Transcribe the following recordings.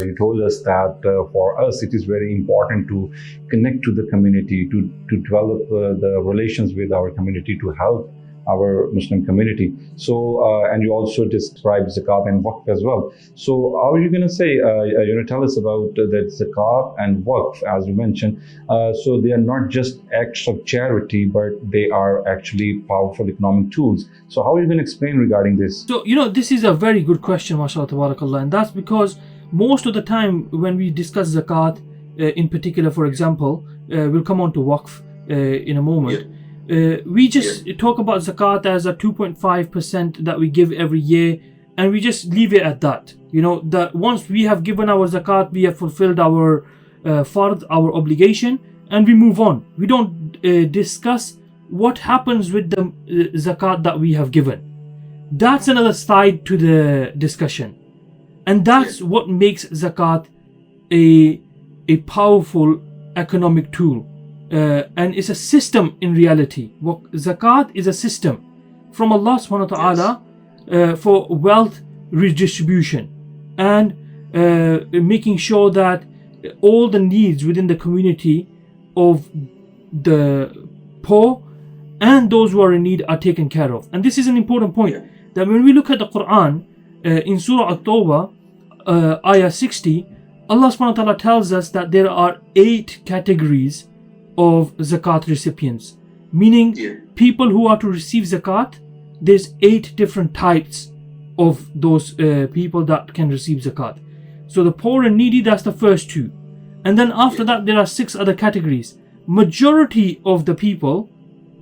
You told us that for us it is very important to connect to the community, to develop the relations with our community, to help our Muslim community. So, and you also described zakat and waqf as well. So, how are you going to say, tell us about that zakat and waqf, as you mentioned. So, they are not just acts of charity, but they are actually powerful economic tools. So, how are you going to explain regarding this? So, this is a very good question, mashallah, tabarakallah, and that's because most of the time when we discuss zakat, in particular, for example, we'll come on to waqf in a moment. We just talk about zakat as a 2.5% that we give every year, and we just leave it at that. That once we have given our zakat, we have fulfilled our fard, our obligation, and we move on. We don't discuss what happens with the zakat that we have given. That's another side to the discussion. And that's what makes zakat a powerful economic tool. And it's a system in reality. Zakat is a system from Allah subhanahu wa ta'ala for wealth redistribution and making sure that all the needs within the community of the poor and those who are in need are taken care of. And this is an important point, that when we look at the Quran in Surah At-Tawbah, ayah 60, Allah subhanahu wa ta'ala tells us that there are 8 categories of zakat recipients, meaning people who are to receive zakat. There's 8 different types of those people that can receive zakat. So the poor and needy, that's the first 2, and then after that there are 6 other categories. Majority of the people,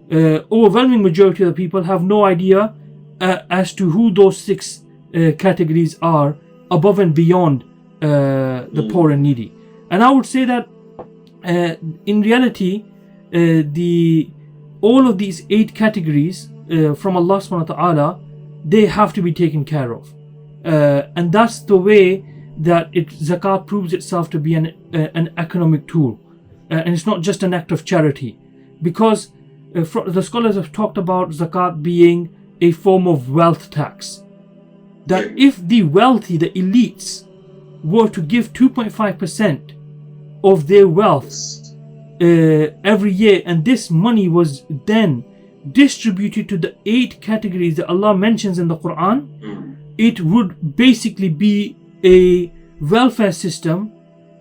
overwhelming majority of the people, have no idea as to who those 6 categories are above and beyond the poor and needy. And I would say that in reality, all of these 8 categories from Allah subhanahu wa ta'ala, they have to be taken care of. And that's the way that zakat proves itself to be an economic tool. And it's not just an act of charity. Because the scholars have talked about zakat being a form of wealth tax. That if the wealthy, the elites, were to give 2.5% of their wealth every year, and this money was then distributed to the 8 categories that Allah mentions in the Quran, it would basically be a welfare system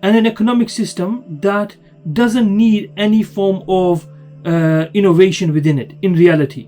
and an economic system that doesn't need any form of innovation within it in reality.